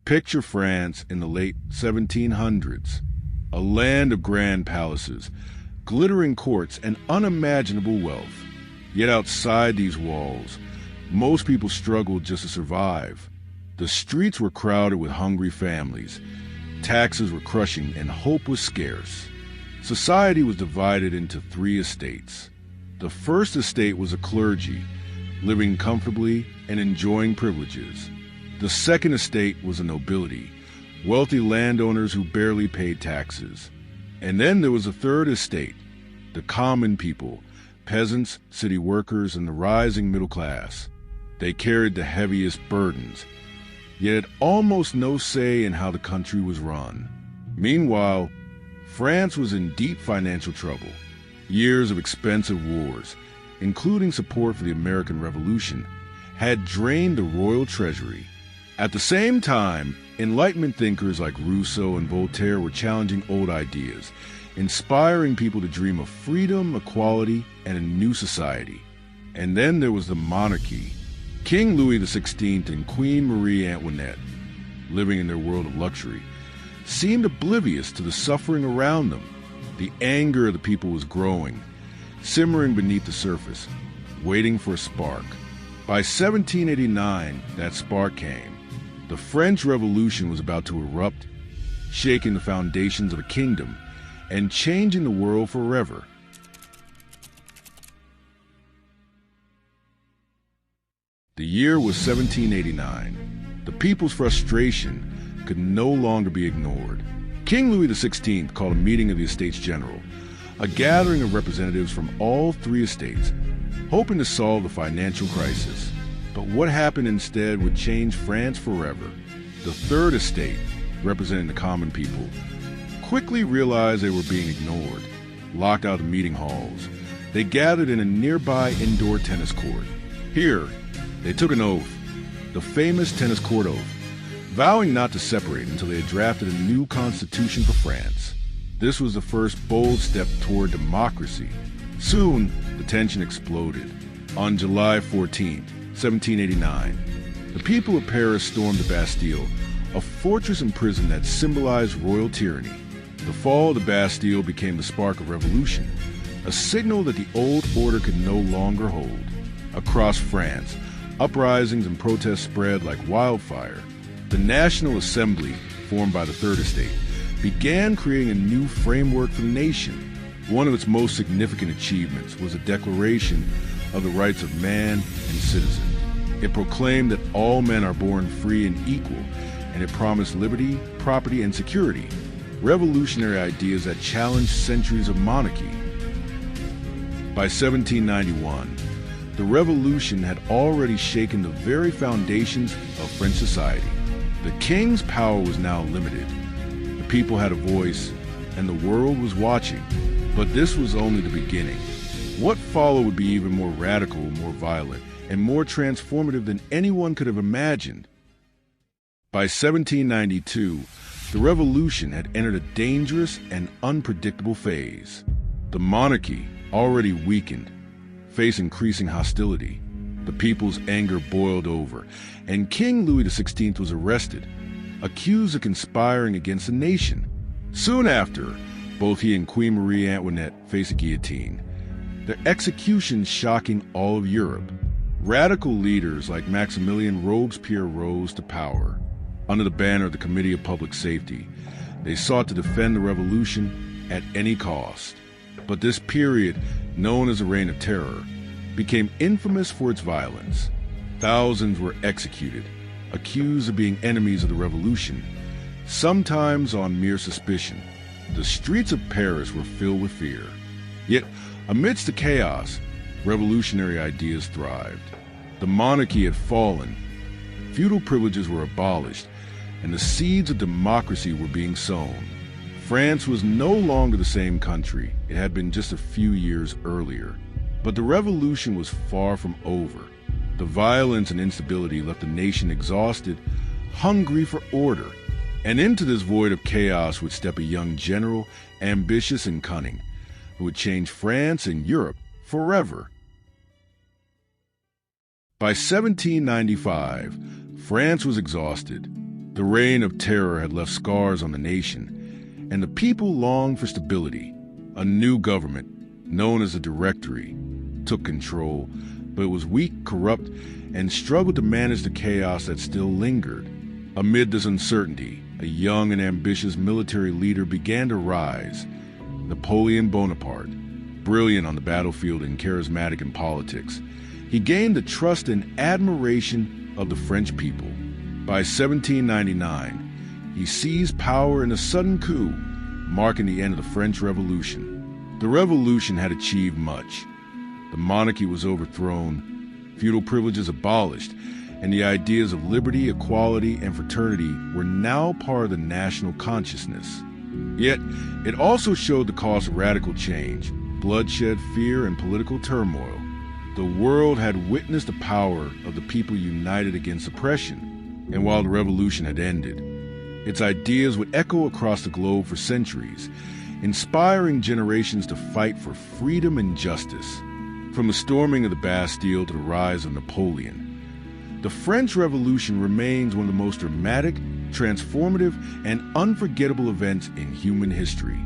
Picture France in the late 1700s, a land of grand palaces, glittering courts, and unimaginable wealth. Yet outside these walls, most people struggled just to survive. The streets were crowded with hungry families, taxes were crushing, and hope was scarce. Society was divided into three estates. The first estate was a clergy, living comfortably and enjoying privileges. The second estate was a nobility, wealthy landowners who barely paid taxes. And then there was a third estate, the common people, peasants, city workers, and the rising middle class. They carried the heaviest burdens, yet had almost no say in how the country was run. Meanwhile, France was in deep financial trouble. Years of expensive wars, including support for the American Revolution, had drained the royal treasury. At the same time, Enlightenment thinkers like Rousseau and Voltaire were challenging old ideas, inspiring people to dream of freedom, equality, and a new society. And then there was the monarchy. King Louis XVI and Queen Marie Antoinette, living in their world of luxury, seemed oblivious to the suffering around them. The anger of the people was growing, simmering beneath the surface, waiting for a spark. By 1789, that spark came. The French Revolution was about to erupt, shaking the foundations of a kingdom and changing the world forever. The year was 1789. The people's frustration could no longer be ignored. King Louis XVI called a meeting of the Estates General, a gathering of representatives from all three estates, hoping to solve the financial crisis. But what happened instead would change France forever. The third estate, representing the common people, quickly realized they were being ignored. Locked out of meeting halls, they gathered in a nearby indoor tennis court. Here, they took an oath, the famous tennis court oath, vowing not to separate until they had drafted a new constitution for France. This was the first bold step toward democracy. Soon, the tension exploded. On July 14th, 1789, the people of Paris stormed the Bastille, a fortress and prison that symbolized royal tyranny. The fall of the Bastille became the spark of revolution, a signal that the old order could no longer hold. Across France, uprisings and protests spread like wildfire. The National Assembly, formed by the Third Estate, began creating a new framework for the nation. One of its most significant achievements was a declaration of the rights of man and citizen. It proclaimed that all men are born free and equal, and it promised liberty, property, and security, revolutionary ideas that challenged centuries of monarchy. By 1791, the revolution had already shaken the very foundations of French society. The king's power was now limited. The people had a voice, and the world was watching. But this was only the beginning. What followed would be even more radical, more violent, and more transformative than anyone could have imagined. By 1792, the revolution had entered a dangerous and unpredictable phase. The monarchy, already weakened, faced increasing hostility. The people's anger boiled over, and King Louis XVI was arrested, accused of conspiring against the nation. Soon after, both he and Queen Marie Antoinette faced a guillotine, their executions shocking all of Europe. Radical leaders like Maximilien Robespierre rose to power. Under the banner of the Committee of Public Safety, they sought to defend the revolution at any cost. But this period, known as the Reign of Terror, became infamous for its violence. Thousands were executed, accused of being enemies of the revolution, sometimes on mere suspicion. The streets of Paris were filled with fear. Yet, amidst the chaos, revolutionary ideas thrived. The monarchy had fallen, feudal privileges were abolished, and the seeds of democracy were being sown. France was no longer the same country it had been just a few years earlier. But the revolution was far from over. The violence and instability left the nation exhausted, hungry for order. And into this void of chaos would step a young general, ambitious and cunning, who would change France and Europe forever. By 1795, France was exhausted. The reign of terror had left scars on the nation, and the people longed for stability. A new government, known as the Directory, took control, but it was weak, corrupt, and struggled to manage the chaos that still lingered. Amid this uncertainty, a young and ambitious military leader began to rise, Napoleon Bonaparte. Brilliant on the battlefield and charismatic in politics, he gained the trust and admiration of the French people. By 1799, he seized power in a sudden coup, marking the end of the French Revolution. The revolution had achieved much. The monarchy was overthrown, feudal privileges abolished, and the ideas of liberty, equality, and fraternity were now part of the national consciousness. Yet, it also showed the cost of radical change, bloodshed, fear, and political turmoil. The world had witnessed the power of the people united against oppression, and while the revolution had ended, its ideas would echo across the globe for centuries, inspiring generations to fight for freedom and justice. From the storming of the Bastille to the rise of Napoleon, the French Revolution remains one of the most dramatic, transformative, and unforgettable events in human history.